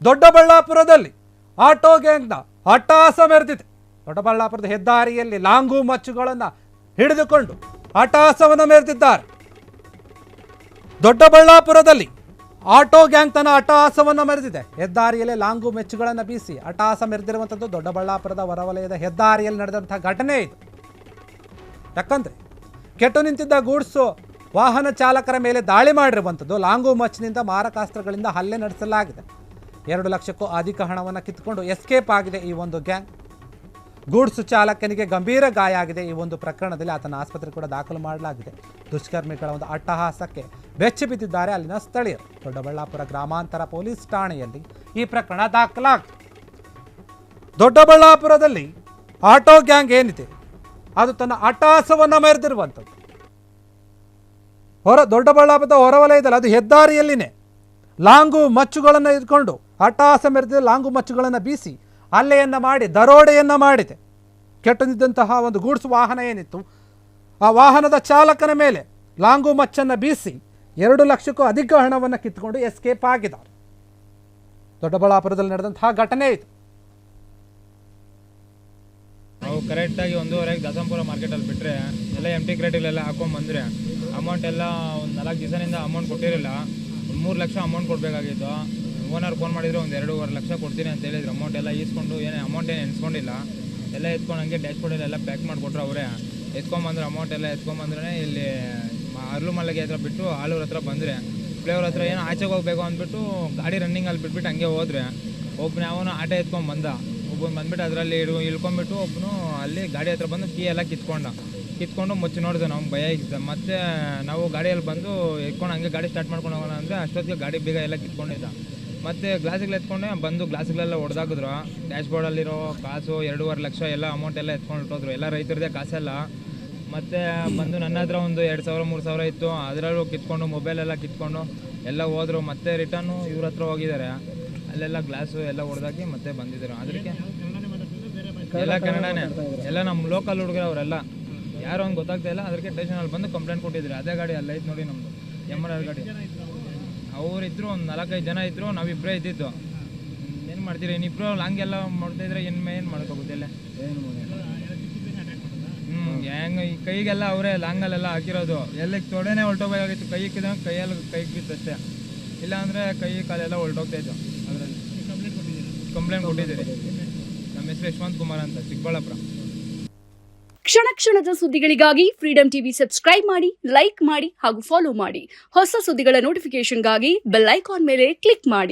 ದೊಡ್ಡಬಳ್ಳಾಪುರದಲ್ಲಿ ಆಟೋ ಗ್ಯಾಂಗ್ನ ಅಟ್ಟಹಾಸ ಮೆರೆದಿದೆ. ದೊಡ್ಡಬಳ್ಳಾಪುರದ ಹೆದ್ದಾರಿಯಲ್ಲಿ ಲಾಂಗು ಮಚ್ಚುಗಳನ್ನು ಹಿಡಿದುಕೊಂಡು ಅಟ್ಟಹಾಸವನ್ನು ಮೆರೆದಿದ್ದಾರೆ. ದೊಡ್ಡಬಳ್ಳಾಪುರದಲ್ಲಿ ಆಟೋ ಗ್ಯಾಂಗ್ ತನ್ನ ಅಟ್ಟಹಾಸವನ್ನು ಮೆರೆದಿದೆ. ಹೆದ್ದಾರಿಯಲ್ಲಿ ಲಾಂಗು ಮೆಚ್ಚುಗಳನ್ನು ಬೀಸಿ ಅಟ್ಟಹಾಸ ಮೆರೆದಿರುವಂಥದ್ದು ದೊಡ್ಡಬಳ್ಳಾಪುರದ ಹೊರವಲಯದ ಹೆದ್ದಾರಿಯಲ್ಲಿ ನಡೆದಂತಹ ಘಟನೆ ಇದು. ಯಾಕಂದರೆ ಕೆಟ್ಟು ನಿಂತಿದ್ದ ಗೂಡ್ಸು ವಾಹನ ಚಾಲಕರ ಮೇಲೆ ದಾಳಿ ಮಾಡಿರುವಂಥದ್ದು. ಲಾಂಗು ಮಚ್ಚಿನಿಂದ ಮಾರಕಾಸ್ತ್ರಗಳಿಂದ ಹಲ್ಲೆ ನಡೆಸಲಾಗಿದೆ. 2 ಲಕ್ಷಕ್ಕೂ ಅಧಿಕ ಹಣವನ್ನು ಕಿತ್ತುಕೊಂಡು ಎಸ್ಕೇಪ್ ಆಗಿದೆ ಈ ಒಂದು ಗ್ಯಾಂಗ್. ಗೂಡ್ಸ್ ಚಾಲಕನಿಗೆ ಗಂಭೀರ ಗಾಯ ಆಗಿದೆ. ಈ ಒಂದು ಪ್ರಕರಣದಲ್ಲಿ ಆತನ ಆಸ್ಪತ್ರೆ ಕೂಡ ದಾಖಲು ಮಾಡಲಾಗಿದೆ. ದುಷ್ಕರ್ಮಿಗಳ ಒಂದು ಅಟ್ಟಹಾಸಕ್ಕೆ ಬೆಚ್ಚಿ ಬಿದ್ದಿದ್ದಾರೆ ಅಲ್ಲಿನ ಸ್ಥಳೀಯರು. ದೊಡ್ಡಬಳ್ಳಾಪುರ ಗ್ರಾಮಾಂತರ ಪೊಲೀಸ್ ಠಾಣೆಯಲ್ಲಿ ಈ ಪ್ರಕರಣ ದಾಖಲಾಗಿದೆ. ದೊಡ್ಡಬಳ್ಳಾಪುರದಲ್ಲಿ ಆಟೋ ಗ್ಯಾಂಗ್ ಏನಿದೆ ಅದು ತನ್ನ ಅಟ್ಟಹಾಸವನ್ನು ಮೆರೆದಿರುವಂಥದ್ದು. ದೊಡ್ಡಬಳ್ಳಾಪುರದ ಹೊರವಲಯದಲ್ಲಿ ಅದು ಹೆದ್ದಾರಿಯಲ್ಲಿನೇ ಲಾಂಗು ಮಚ್ಚುಗಳನ್ನು ಇಟ್ಕೊಂಡು ಅಟ್ಟಹಾಸ ಮೆರೆದಿದೆ. ಲಾಂಗು ಮಚ್ಚುಗಳನ್ನು ಬೀಸಿ ಹಲ್ಲೆಯನ್ನು ಮಾಡಿ ದರೋಡೆಯನ್ನು ಮಾಡಿದೆ. ಕೆಟ್ಟು ನಿಂತಹ ಒಂದು ಗೂಡ್ಸ್ ವಾಹನ ಏನಿತ್ತು ಆ ವಾಹನದ ಚಾಲಕನ ಮೇಲೆ ಲಾಂಗು ಮಚ್ಚನ್ನು ಬೀಸಿ 2 ಲಕ್ಷಕ್ಕೂ ಅಧಿಕ ಹಣವನ್ನು ಕಿತ್ತುಕೊಂಡು ಎಸ್ಕೇಪ್ ಆಗಿದ್ದಾರೆ. ದೊಡ್ಡಬಳ್ಳಾಪುರದಲ್ಲಿ ನಡೆದಂತಹ ಘಟನೆ ಇದು. ನಾವು ಕರೆಕ್ಟಾಗಿ 1:30ಗೆ ದಾಸಂಪುರ ಮಾರ್ಕೆಟಲ್ಲಿ ಬಿಟ್ಟರೆ ಎಲ್ಲ ಎಂಟಿ ಕ್ರೇಟಿಗೆಲ್ಲ ಹಾಕೊಂಡ್ಬಂದರೆ ಅಮೌಂಟ್ ಎಲ್ಲ ಒಂದು 4 ದಿವಸದಿಂದ ಅಮೌಂಟ್ ಕೊಟ್ಟಿರಲಿಲ್ಲ. 3 ಲಕ್ಷ ಅಮೌಂಟ್ ಕೊಡಬೇಕಾಗಿತ್ತು. ಓನರ್ ಫೋನ್ ಮಾಡಿದರೆ ಒಂದು 2.5 ಲಕ್ಷ ಕೊಡ್ತೀನಿ ಅಂತ ಹೇಳಿದ್ರು. ಅಮೌಂಟ್ ಎಲ್ಲ ಈಸ್ಕೊಂಡು ಅಮೌಂಟ್ ಏನು ಎನ್ಸ್ಕೊಂಡಿಲ್ಲ. ಎಲ್ಲ ಎತ್ಕೊಂಡು ಹಂಗೆ ಡ್ಯಾಶ್ ಬೋರ್ಡಲ್ಲಿ ಎಲ್ಲ ಪ್ಯಾಕ್ ಮಾಡಿಕೊಟ್ರು ಅವರೇ. ಎತ್ಕೊಂಬಂದ್ರೆ ಅಮೌಂಟ್ ಎಲ್ಲ ಎತ್ಕೊಂಬಂದ್ರೆ ಇಲ್ಲಿ ಅರ್ಲು ಮಲ್ಲಿಗೆ ಹತ್ರ ಬಿಟ್ಟು ಆಲೂರ ಹತ್ರ ಬಂದರೆ ಫ್ಲೇವರ್ ಹತ್ರ ಏನೋ ಆಚೆಗೆ ಹೋಗಬೇಕು ಅಂದ್ಬಿಟ್ಟು ಗಾಡಿ ರನ್ನಿಂಗಲ್ಲಿ ಬಿಟ್ಬಿಟ್ಟು ಹಂಗೆ ಹೋದ್ರೆ ಒಬ್ಬನೇ ಅವನು ಆಟೋ ಎತ್ಕೊಂಡು ಒಬ್ಬನು ಬಂದ್ಬಿಟ್ಟು ಅದರಲ್ಲಿ ಇಳ್ಕೊಂಡ್ಬಿಟ್ಟು ಒಬ್ಬನು ಅಲ್ಲಿ ಗಾಡಿ ಹತ್ರ ಬಂದು ಕೀ ಎಲ್ಲ ಕಿತ್ಕೊಂಡು ಮುಚ್ಚಿ ನೋಡಿದೆ. ನಮ್ಗೆ ಭಯ ಇತ್ತು. ಮತ್ತು ನಾವು ಗಾಡಿಯಲ್ಲಿ ಬಂದು ಎತ್ಕೊಂಡು ಹಂಗೆ ಗಾಡಿ ಸ್ಟಾರ್ಟ್ ಮಾಡ್ಕೊಂಡು ಹೋಗೋಣ ಅಂದರೆ ಅಷ್ಟೊತ್ತಿಗೆ ಗಾಡಿ ಬೇಗ ಎಲ್ಲ ಕಿತ್ಕೊಂಡಿದ್ದ. ಮತ್ತು ಗ್ಲಾಸಿಗೆ ಎತ್ಕೊಂಡೆ ಬಂದು ಗ್ಲಾಸ್ಗಳೆಲ್ಲ ಹೊಡೆದಾಕಿದ್ರು. ಡ್ಯಾಶ್ ಬೋರ್ಡಲ್ಲಿರೋ ಕಾಸು 2.5 ಲಕ್ಷ ಎಲ್ಲ ಅಮೌಂಟ್ ಎಲ್ಲ ಎತ್ಕೊಂಡು ಹೊಟ್ಟೋದ್ರು. ಎಲ್ಲ ರೈತರದೇ ಕಾಸೆಲ್ಲ. ಮತ್ತು ಬಂದು ನನ್ನ ಹತ್ರ ಒಂದು 2,000-3,000 ಇತ್ತು. ಅದರಲ್ಲೂ ಕಿತ್ಕೊಂಡು ಮೊಬೈಲೆಲ್ಲ ಕಿತ್ಕೊಂಡು ಎಲ್ಲ ಹೋದರು. ಮತ್ತೆ ರಿಟರ್ನು ಇವ್ರ ಹತ್ರ ಹೋಗಿದ್ದಾರೆ. ಅಲ್ಲೆಲ್ಲ ಗ್ಲಾಸು ಎಲ್ಲ ಹೊಡೆದಾಕಿ ಮತ್ತೆ ಬಂದಿದ್ದಾರೆ. ಅದಕ್ಕೆ ಎಲ್ಲ ಕನ್ನಡನೇ, ಎಲ್ಲ ನಮ್ಮ ಲೋಕಲ್ ಹುಡುಗರು ಅವರೆಲ್ಲ ಯಾರು ಅಂತ ಗೊತ್ತಾಗ್ತಾ ಇಲ್ಲ. ಅದಕ್ಕೆ ಸ್ಟೇಷನಲ್ಲಿ ಬಂದು ಕಂಪ್ಲೇಂಟ್ ಕೊಟ್ಟಿದ್ರು. ಅದೇ ಗಾಡಿ ಅಲ್ಲ ಐತೆ ನೋಡಿ ನಮ್ಮದು MRR ಗಾಡಿ. ಅವರಿದ್ರು ಒಂದು 4-5 ಜನ ಇದ್ದರು. ನಾವಿಬ್ಬರೇ ಇದ್ದಿದ್ದು. ಏನು ಮಾಡ್ತೀರಿ ಇನ್ನಿಬ್ಬರು ಲಾಂಗೆಲ್ಲ ಮಾಡ್ತಾಯಿದ್ರೆ ಏನು ಮಾಡೋಕ್ಕಾಗುತ್ತಿಲ್ಲ. ಹೆಂಗೆ ಈ ಕೈಗೆಲ್ಲ ಅವರೇ ಲಾಂಗಲ್ಲೆಲ್ಲ ಹಾಕಿರೋದು. ಎಲ್ಲಕ್ಕೆ ತೊಡೆನೇ ಹೊಲ್ಟೋಗ್ಬೇಕಾಗಿತ್ತು. ಕೈ ಇಕ್ಕಿದಾಗ ಕೈಗೆ ಬಿತ್ತಷ್ಟೇ. ಇಲ್ಲಾಂದರೆ ಕೈ ಕಾಲೆಲ್ಲ ಹೊಲ್ಟೋಗ್ತಾಯಿತ್ತು. ಅದರಲ್ಲಿ ಕಂಪ್ಲೇಂಟ್ ಕೊಟ್ಟಿದ್ದೀರಿ. ನಮ್ಮ ಹೆಸರು ಯಶವಂತ್ ಕುಮಾರ್ ಅಂತ, ಚಿಕ್ಕಬಳ್ಳಾಪುರ. ಕ್ಷಣ ಕ್ಷಣದ ಸುದ್ದಿಗಳಿಗಾಗಿ ಫ್ರೀಡಂ ಟಿವಿ ಸಬ್ಸ್ಕ್ರೈಬ್ ಮಾಡಿ, ಲೈಕ್ ಮಾಡಿ ಹಾಗೂ ಫಾಲೋ ಮಾಡಿ. ಹೊಸ ಸುದ್ದಿಗಳ ನೋಟಿಫಿಕೇಶನ್ಗಾಗಿ ಬೆಲ್ ಐಕಾನ್ ಮೇಲೆ ಕ್ಲಿಕ್ ಮಾಡಿ.